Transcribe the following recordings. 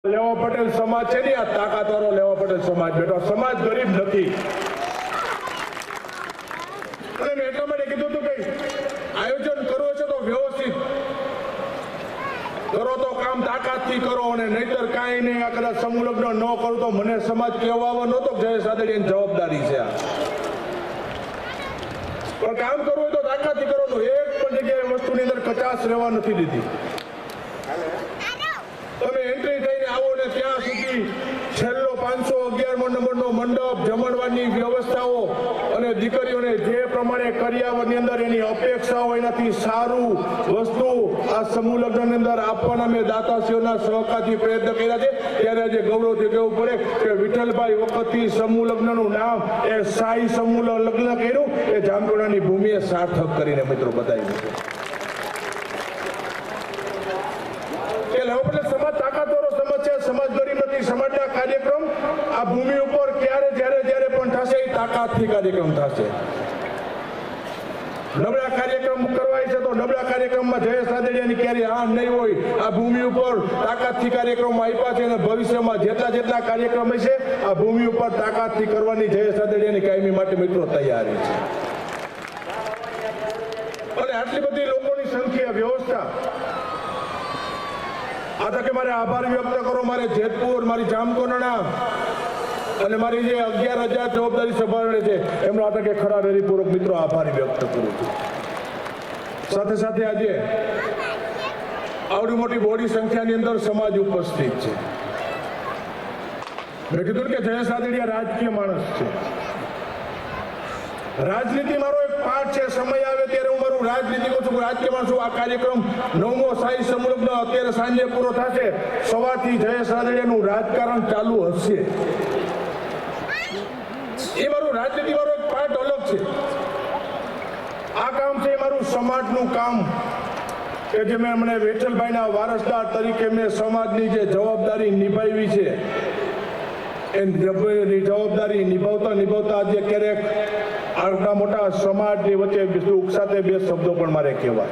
લેવા પટેલ સમાજ છે ને, આ તાકાતવાળો લેવા પટેલ સમાજ બેઠો. સમાજ ગરીબ નથી. અને મેં એટલા માટે કીધું હતું કે આયોજન કરવું છે તો વ્યવસ્થિત કરો, તો કામ તાકાતથી કરો, અને નહીતર કાંઈ નહીં. આ કદાચ સમૂહ લગ્ન ન કરું તો મને સમાજ કહેવા નહોતો જયેશ રાદડિયાની જવાબદારી છે આ. પણ કામ કરવું હોય તો તાકાતથી કરવાનું. એક પણ જગ્યાએ વસ્તુની અંદર કચાશ રહેવા નથી દીધી. તમે એન્ટ્રી થઈને આવો ને ત્યાં સુધી છેલ્લો 511 નંબરનો મંડપ, જમણવારની વ્યવસ્થાઓ અને દીકરીઓને જે પ્રમાણે કરિયાવરની અંદર એની અપેક્ષાઓ, એનાથી સારું વસ્તુ આ સમૂહ લગ્નની અંદર આપવાના મેં દાતાશ્રીઓના સહકારથી પ્રયત્ન કર્યા છે. ત્યારે આજે ગૌરવથી કહેવું પડે કે વિઠ્ઠલભાઈ વખતથી સમૂહ લગ્નનું નામ એ શાહી સમૂહ લગ્ન કર્યું એ જામગોડાની ભૂમિએ સાર્થક કરીને મિત્રો બતાવ્યું છે. સમાજ તાકાતવાળો સમાજ છે, સમાજ ગરીબ નથી. સમાજના કાર્યક્રમ આ ભૂમિ ઉપર ક્યારે જ્યારે પણ થશે એ તાકાતથી કાર્યક્રમ થશે. નબળા કાર્યક્રમ કરવાય છે તો નબળા કાર્યક્રમમાં જયેશ રાદડિયાની ક્યારે આ નહીં હોય. આ ભૂમિ ઉપર તાકાતથી કાર્યક્રમો આપ્યા છે અને ભવિષ્યમાં જેટલા કાર્યક્રમ હશે આ ભૂમિ ઉપર તાકાતથી કરવાની જયેશ રાદડિયાની કાયમી માટે મિત્રો તૈયારી છે. અને આટલી બધી લોકોની સંખ્યા, વ્યવસ્થા, આ તકે મારે આભાર વ્યક્ત કરો મારે જેતપુર, મારી જામકોરણા અને મારી જે 11,000 જવાબદારી સંભાળે છે એમનો આ તકે ખરા હૃદયપૂર્વક મિત્રો આભાર વ્યક્ત કરું છું. સાથે સાથે આજે આવડી મોટી બોડી સંખ્યાની અંદર સમાજ ઉપસ્થિત છે. મેં કીધું કે જયેશ રાદડિયા રાજકીય માણસ છે. રાજનીતિ મારો એક પાઠ છે. સમય આવે ત્યારે હું મારું રાજનીતિ કહું છું, રાજકીય માણસ છું. આ કાર્યક્રમ 9મો શાહી સમૂહ લગ્ન અત્યારે સાંજે પૂરો થશે. સવારથી જયેશ રાદડિયાનું રાજકારણ ચાલુ હશે. એ મારું રાજનીતિ મારો એક પાઠ અલગ છે. આ કામ છે એ મારું સમાજનું કામ કે જે મેં મને વિઠ્ઠલભાઈના વારસદાર તરીકે મેં સમાજની જે જવાબદારી નિભાવી છે એ જવાબદારી નિભાવતા આજે ક્યારેક આટલા મોટા સમાજની વચ્ચે દુઃખ સાથે બે શબ્દો પણ મારે કહેવા.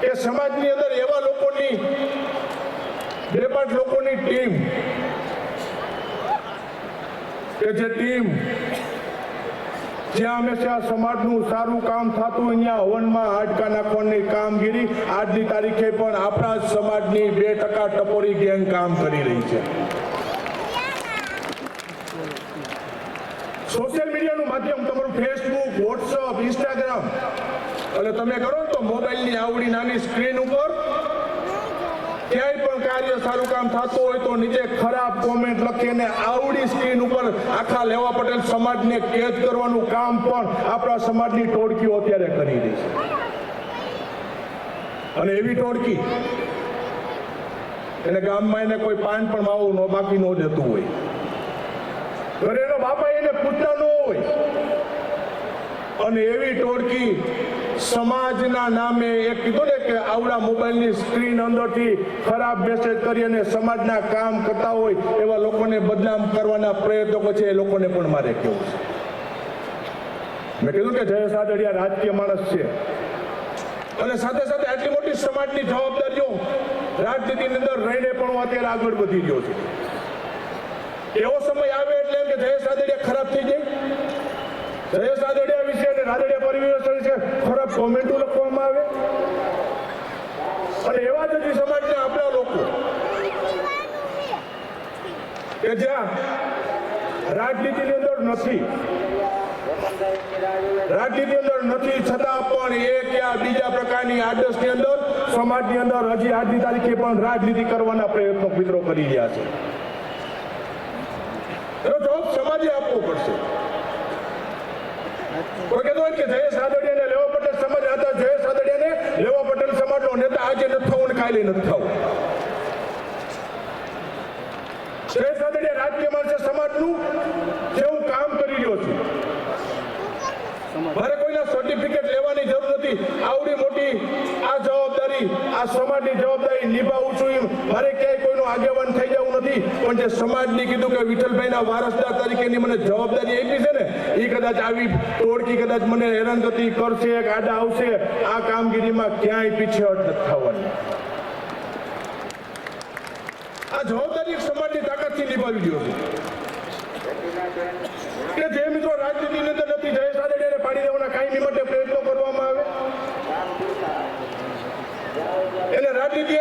એ સમાજની અંદર એવા લોકોની 2-5 લોકોની ટીમ કે જે ટીમ જ્યાં હંમેશા સમાજનું સારું કામ થતું અહીંયા હવનમાં હાડકા નાખવાની કામગીરી આજની તારીખે પણ આપણા જ સમાજની 2% ટપોરી ગેંગ કામ કરી રહી છે. સોશિયલ મીડિયાનું માધ્યમ, તમારું ફેસબુક, વોટ્સઅપ, ઇન્સ્ટાગ્રામ, અને તમે કરો તો મોબાઈલની આવડી નાની સ્ક્રીન ઉપર ક્યાંય પણ કાર્ય સારું કામ થતું હોય તો નીચે ખરાબ કોમેન્ટ લખીને આવડી સ્ક્રીન ઉપર આખા લેવા પટેલ સમાજને કેદ કરવાનું કામ પણ આપણા સમાજની ટોળકીઓ અત્યારે કરી રહી છે. અને એવી ટોળકી એને ગામમાં એને કોઈ પાન પણ માવું બાકી ન જતું હોય, ઘરેનો બાપા એને પૂછતા ન હોય, અને એવી ટોળકી સમાજના નામે એક કીધું ને કે આવડા મોબાઈલની સ્ક્રીન અંદરથી ખરાબ મેસેજ કરી અને સમાજના કામ કરતા હોય એવા લોકોને બદનામ કરવાના પ્રયત્નો છે. એ લોકોને પણ મારે કહેવું છે. મેં કીધું કે જયેશ રાદડિયા રાજકીય માણસ છે અને સાથે સાથે આટલી મોટી સમાજની જવાબદારીઓ રાજનીતિની અંદર રહીને પણ હું અત્યારે આગળ વધી રહ્યો છું. એવો સમય આવે એટલે એમ કે જયેશ રાદડિયા ખરાબ થઈ જાય, જયેશ રાદડિયા વિશે અને રાદડિયા પરિવાર વિશે ખરાબ કોમેન્ટો લખવામાં આવે, અને એવા જ હજી સમાજના આપણા લોકો કે જ્યાં રાજનીતિની અંદર નથી છતાં પણ એક યા બીજા પ્રકારની આદર્શની અંદર સમાજની અંદર હજી આજની તારીખે પણ રાજનીતિ કરવાના પ્રયત્નો મિત્રો કરી રહ્યા છે. એનો જવાબ સમાજે આપવો પડશે. કોઈ કહેતો હોય કે જયેશ રાદડિયાને લેવા પટેલ સમાજ હતા, જયેશ રાદડિયાને લેવા પટેલ સમાજનો નેતા આજે નથી થવું ને કાલે નથી થવું. જયેશ રાદડિયા રાજકીય માણસ સમાજનું જે હું કામ કરી રહ્યો છું, મારે કોઈના સર્ટિફિકેટ લેવાની જરૂર નથી. આવડી મોટી આ જવાબદારી, આ સમાજની જવાબદારી નિભાવું છું. મારે ક્યાંય કોઈનો આગેવાન થઈ જવું નથી. પણ જે સમાજની કીધું કે વિઠ્ઠલભાઈના વારસદાર તરીકેની મને જવાબદારી આપી છે ને, એ કદાચ આવી ટોળકી કદાચ મને હેરાનગતિ કરશે, આડા આવશે, આ કામગીરીમાં ક્યાંય પીછેહટ નથી થવાની. આ જવાબદારી એક સમાજની તાકાતથી નિભાવી રહ્યો છે કે જે મિત્રો રાજનીતિની અંદર નથી જયેશ રાદડિયાને પાડી દેવાના કાયમી માટે પ્રયત્નો કરવામાં આવે, એને રાજનીતિ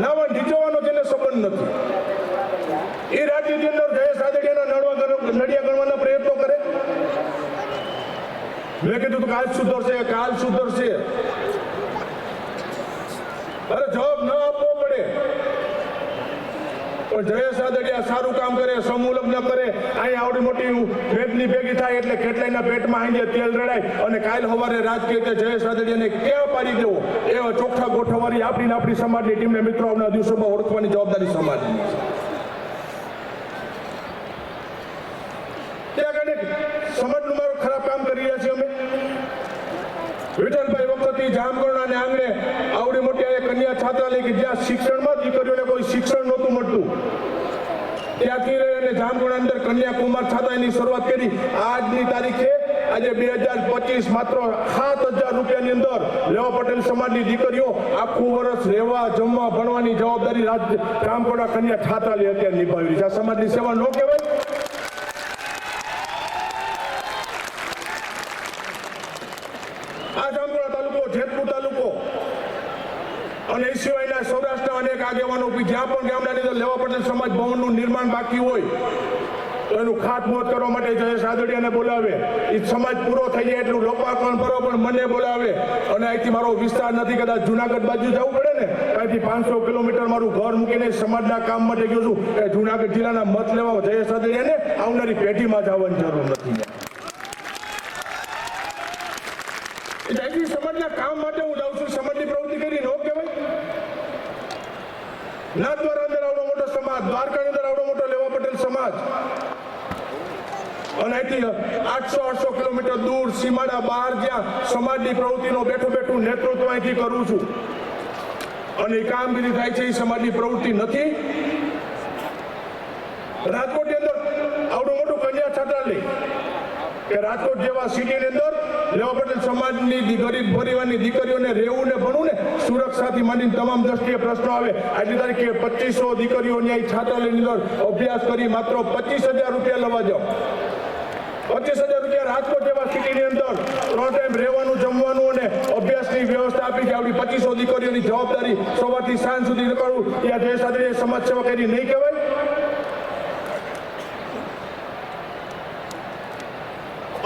નાવા નીચવાનો જેને સંબંધ નથી, એ રાજનીતિ અંદર જયેશ રાદડિયાના નડિયા ગણવાના પ્રયત્નો કરે. મેં કીધું તો કાલ સુધરશે, કાલ સુધરશે. અરે જવાબ ન આપવો પડે, પણ જયેશ રાદડિયા સારું કામ કરે, સમૂહ લગ્ન કરે, અહીં આવડી મોટી ભેટની ભેગી થાય એટલે કેટલાયના પેટમાં અહીં તેલ રડાય અને કાલ સવારે રાજકીય રીતે જયેશ રાદડિયાને ક્યાં પાડી દેવો એવા ચોખ્ખા ગોઠવવાની આપણી સમાજની ટીમને મિત્રો આવનાર દિવસોમાં ઓળખવાની જવાબદારી સમાજની છે. ત્યાં આગળ સમાજનું મારું ખરાબ કામ કરી રહ્યા છીએ અમે. વિઠ્ઠલભાઈ વખતથી જામગઢના આંગણે આવડી મોટી કન્યા છાત્રાલય કે જ્યાં શિક્ષણમાં દીકરીઓને કોઈ શિક્ષણ નહોતું મળતું, ત્યાંથી અને જામગઢ અંદર કન્યાકુમાર છાત્રાલયની શરૂઆત કરી. આજની તારીખે આજે 2025 માત્ર 7,000 રૂપિયાની અંદર લેવા પટેલ સમાજની દીકરીઓ આખું વર્ષ રહેવા જમવા ભણવાની જવાબદારી જામગઢ કન્યા છાત્રાલય અત્યારે નિભાવી રહી છે. આ સમાજની સેવા ન કહેવાય? આ જામગઢ તાલુકો, જેતપુર તાલુકો અને એ સિવાયના સૌરાષ્ટ્રના અનેક આગેવાનો જ્યાં પણ ગામડાની અંદર લેવા પટેલ સમાજ ભવનનું નિર્માણ બાકી હોય તો એનું ખાતમુહૂર્ત કરવા માટે જયેશ રાદડિયાને બોલાવે. એ સમાજ પૂરો થઈ જાય એટલું લોકાર્પણ કરો પણ મને બોલાવે. અને અહીંથી મારો વિસ્તાર નથી, કદાચ જુનાગઢ બાજુ જવું પડે ને, અહીંથી 500 કિલોમીટર મારું ઘર મૂકીને સમાજના કામ માટે ગયો છું. એ જુનાગઢ જિલ્લાના મત લેવા જયેશ રાદડિયાને આવનારી પેઢીમાં જવાની જરૂર નથી. સમાજના કામ માટે હું જાઉં છું, સમાજની પ્રવૃત્તિ કરી ન કહેવાય? નાથદ્વારા અંદર આવડો મોટો સમાજ, દ્વારકાની અંદર આવડો મોટો લેવા પટેલ સમાજ, અને અહીંથી 800 કિલોમીટર દૂર સીમાડા બહાર જ્યાં સમાજની પ્રવૃત્તિનો બેઠું નેતૃત્વ અહીંથી કરું છું અને એ કામગીરી થાય છે. એ સમાજની પ્રવૃત્તિ નથી. રાજકોટની અંદર આવડું મોટું કન્યા છાત્રાલય કે રાજકોટ જેવા સિટીની અંદર લેવા પટેલ સમાજની ગરીબ પરિવારની દીકરીઓને રહેવું ને ભણવું ને સુરક્ષાથી માંડીને તમામ દ્રષ્ટિએ પ્રશ્નો આવે. આજની તારીખે 2500 દીકરીઓ ન્યાય છાત્રાલયની અંદર અભ્યાસ કરી માત્ર 25,000 રૂપિયા લેવા જાઓ. 25,000 રૂપિયા રાજકોટ જેવા સિટીની અંદર 3 ટાઈમ રહેવાનું, જમવાનું અને અભ્યાસની વ્યવસ્થા આપી છે. આવડી 2500 દીકરીઓની જવાબદારી સવારથી સાંજ સુધી કરવું ત્યાં જયેશ રાદડિયાએ સમાજ સેવા કરી નહીં કહેવાય?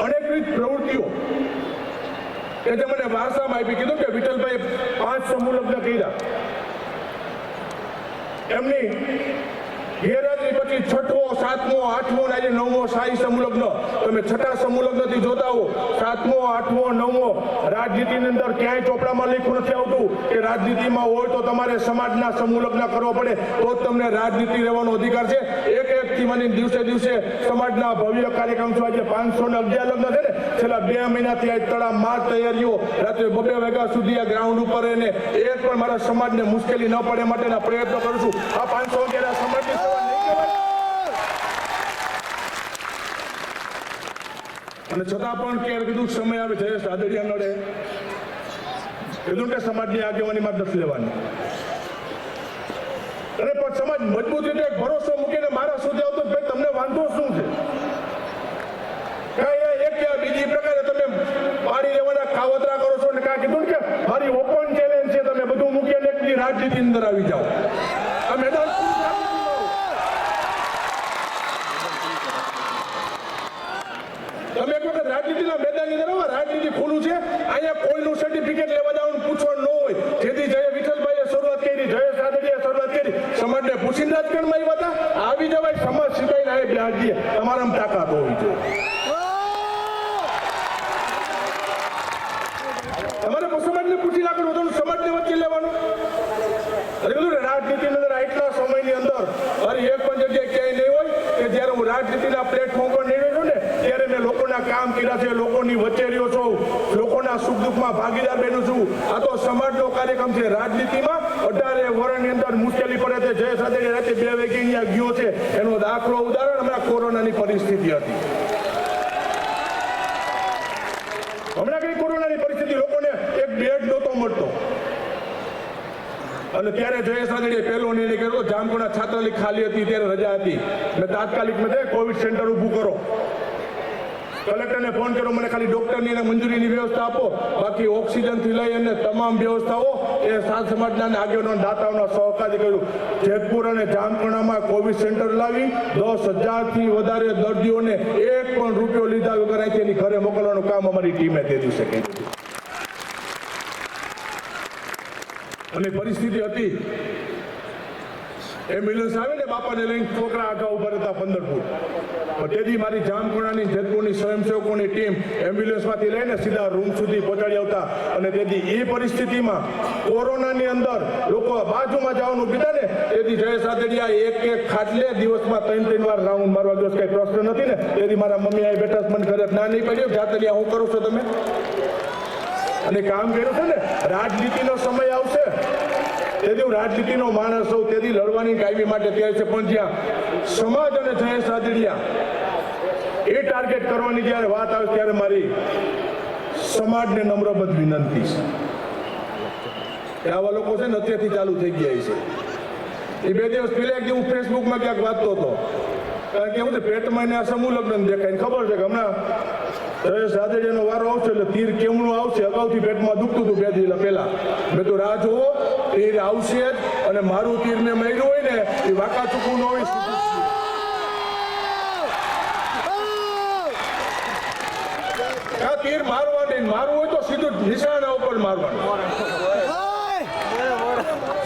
અનેકવિધ પ્રવૃત્તિઓ કે જે મને વારસામાં આપી. કીધું કે વિઠ્ઠલભાઈ 5 સમૂહ લગ્ન કર્યા, એમની ગેરહાજરી પછી 6ઠો, 7મો, 8મો ને આજે 9મો શાહી સમૂહ લગ્ન. તમે 6ઠા સમૂહ લગ્નથી જોતા હો, 7મો, 8મો, 9મો રાજનીતિની અંદર ક્યાંય ચોપડામાં લખ્યું નથી આવતું કે રાજનીતિમાં હોય તો તમારે સમાજના સમૂહ લગ્ન કરવો પડે તો જ તમને રાજનીતિ રહેવાનો અધિકાર છે. એક થી માની દિવસે સમાજના ભવ્ય કાર્યક્રમ છે. આજે 511 લગ્ન છે ને, છેલ્લા 2 મહિનાથી આ તડામાર તૈયારીઓ, રાત્રે 2 વાગ્યા સુધી આ ગ્રાઉન્ડ ઉપર એને એક પણ મારા સમાજને મુશ્કેલી ન પડે માટેના પ્રયત્નો કરું છું. આ 511 સમાજની સેવા નહીં કહેવાય? અને છતાં પણ ક્યારે કીધું સમય આવે જયેશ રાદડિયા નડે, કીધું કે સમાજની આગેવાનીમાં નથી લેવાની. અને પણ સમાજ મજબૂત રીતે ભરોસો મૂકીને મારા સુધી આવતો ભાઈ તમને વાંધો શું છે? એક બીજી પ્રકારે તમે પાડી લેવાના કાવતરા કરો છો ને કાં કીધું કે મારી ઓપન ચેલેન્જ છે, તમે બધું મૂકીને એકની રાજનીતિ અંદર આવી જાઓ. આ મેદાન તમે એક વખત રાજનીતિના મેદાનની અંદર આવો, રાજનીતિ ખુલ્લું છે. અહીંયા કોઈનું સર્ટિફિકેટ લેવા જવાનું પૂછવાનું ન હોય. જેથી જય વિઠ્ઠલભાઈએ શરૂઆત કરી, જયેશ રાદડિયાએ શરૂઆત કરી, સમાજને પૂછીને રાજકારણમાં આવ્યા હતા. આવી જવાય, સમાજ સિવાયના એ બેહાડીએ, તમારામાં તાકાત હોવી જોઈએ. તમારે સમાજને પૂછી નાખવાનું, બધું સમાજને વચ્ચે લેવાનું. રાજનીતિની અંદર આટલા સમયની અંદર હર એક પણ જગ્યાએ ક્યાંય નહીં હોય કે જ્યારે હું રાજનીતિના પ્લેટફોર્મ પર નહીં રહ્યો ને ત્યારે મેં લોકોના કામ કર્યા છે, લોકોની વચ્ચે રહ્યો છું, લોકોના સુખ દુઃખમાં ભાગીદાર બન્યો છું. આ તો સમાજનો કાર્યક્રમ છે. રાજનીતિમાં 18 વર્ષની અંદર મુશ્કેલી પડે છે. જયેશ રાદડિયા રાતે 2 વાગે અહીંયા ગયો છે, એનો દાખલો ઉદાહરણ હમણાં કોરોનાની પરિસ્થિતિ હતી. હમણાં કઈ કોરોનાની પરિસ્થિતિ, લોકોને એક બેડ નહોતો મળતો. અને ત્યારે જયેશ રાદડિયાએ પહેલો નિર્ણય કર્યો જામકુણા છાત્રાલય ખાલી હતી ત્યારે રજા હતી મેં તાત્કાલિક મેં કોવિડ સેન્ટર ઊભું કરો કલેક્ટરને ફોન કર્યો મને ખાલી ડોક્ટરની અને મંજૂરીની વ્યવસ્થા આપો બાકી ઓક્સિજનથી લઈ અને તમામ વ્યવસ્થાઓ એ સાત સમાજના આગેવાનો દાતાઓના સહકારથી કર્યું જેતપુર અને જામકુણામાં કોવિડ સેન્ટર લાવી 10,000થી વધારે દર્દીઓને એક પણ રૂપિયો લીધા વગર અહીંથી એની ઘરે મોકલવાનું કામ અમારી ટીમે તે દિવસે કર્યું અને પરિસ્થિતિ હતી એમ્બ્યુલન્સ આવે ને બાપાને લઈને છોકરા આગળ ઉભા રહેતા 15 ફૂટ પણ તેથી મારી જામકુણાની જેતપુરની સ્વયંસેવકોની ટીમ એમ્બ્યુલન્સમાંથી લઈને સીધા રૂમ સુધી પહોંચાડી આવતા અને તેથી એ પરિસ્થિતિમાં કોરોનાની અંદર લોકો બાજુમાં જવાનું કીધા ને તેથી જયેશ રાદડિયા એક ખાટલે દિવસમાં 3 વાર રાઉન્ડ મારવા ગયો કઈ પ્રશ્ન નથી ને તેથી મારા મમ્મી અહીં બેઠા મને ઘરે ના નહીં પડ્યો જાતડિયા હું કરું છો તમે અને કામ કર્યું છે ને રાજનીતિનો સમય આવશે તેથી હું રાજનીતિનો માણસ હોઉં તેથી લડવાની કાયમી માટે તૈયાર છે પણ જ્યાં સમાજ અને જયેશ રાદડિયા એ ટાર્ગેટ કરવાની જ્યારે વાત આવે ત્યારે મારી સમાજને નમ્રબદ્ધ વિનંતી છે આવા લોકો છે ને અત્યારથી ચાલુ થઈ ગયા છે એ 2 દિવસ પહેલા હું ફેસબુકમાં ક્યાંક વાંચતો હતો કારણ કે હું પેટમાં એને આ સમૂહ લગ્ન દેખાય ખબર છે કે હમણાં જયેશ રાદડિયાનો વારો આવશે એટલે તીર કેમનું આવશે અગાઉથી પેટમાં દુખતું હતું 2 દિવસ પહેલા મેં તો રાહ જોવો તીર આવશે જ અને મારું તીર મેં માર્યું હોય ને એ વાંકા ચૂકવું ન હોય આ તીર મારવાનું મારવું હોય તો સીધું નિશાના ઉપર મારવાનું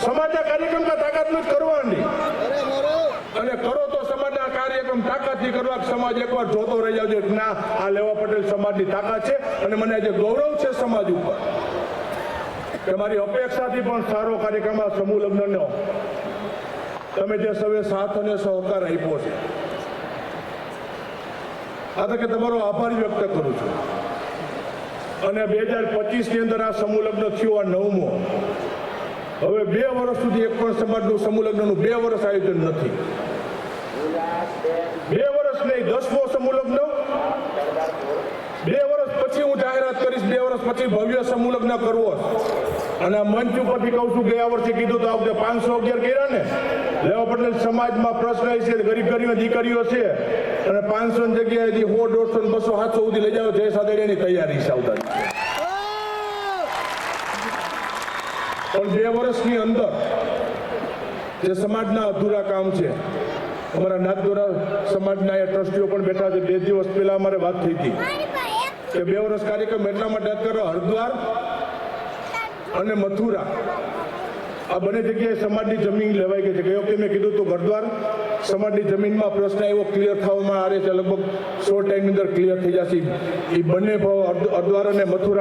સમાજના કાર્યક્રમમાં તાકાત નથી કરવાની અને કરો તો સમાજના કાર્યક્રમ તાકાતથી કરવા સમાજ એકવાર જોતો રહી જાવ ના આ લેવા પટેલ સમાજની તાકાત છે અને મને આજે ગૌરવ છે સમાજ ઉપર કે મારી અપેક્ષાથી પણ સારો કાર્યક્રમ આ સમૂહ લગ્નનો તમે જે સૌએ સાથ અને સહકાર આપ્યો છે આ તકે તમારો આભાર વ્યક્ત કરું છું અને 2025 ની અંદર આ સમૂહ લગ્ન થયું આ 9મો હવે 2 વર્ષ સુધી એક પણ સમાજનું સમૂહ લગ્નનું 2 વર્ષ આયોજન નથી 2 વર્ષ નહીં 10મો સમૂહ લગ્ન 2 વર્ષ પછી હું જાહેરાત કરીશ 2 વર્ષ પછી ભવ્ય સમૂહ લગ્ન કરવો અને આ મંચ ઉપરથી કહું છું ગયા વર્ષે કીધું તો આપણે 511 કર્યા ને લેવા પટેલ સમાજમાં પ્રશ્ન છે ગરીબ દીકરીઓ છે અને 500 ની જગ્યાએ 100, 150, 200, 700 સુધી લઈ જાવ જયેશ રાદડિયાની તૈયારી છે આવતા પણ 2 વર્ષની અંદર જે સમાજના અધૂરા કામ છે અમારા નાથદ્વારા સમાજના એ ટ્રસ્ટીઓ પણ બેઠા છે 2 દિવસ પહેલા અમારે વાત થઈ હતી કે 2 વર્ષ કાર્યક્રમ એટલા માટે કરો હરદ્વાર અને મથુરા આ બંને જગ્યાએ સમાજની જમીન લેવાઈ ગઈ છે ગઈ વખતે મેં કીધું તો હરદ્વાર સમાજની જમીનમાં પ્રશ્ન એવો ક્લિયર થવામાં આવે છે લગભગ 100 ટાઈમની અંદર ક્લિયર થઈ જશે એ બંને હરદ્વાર અને મથુરા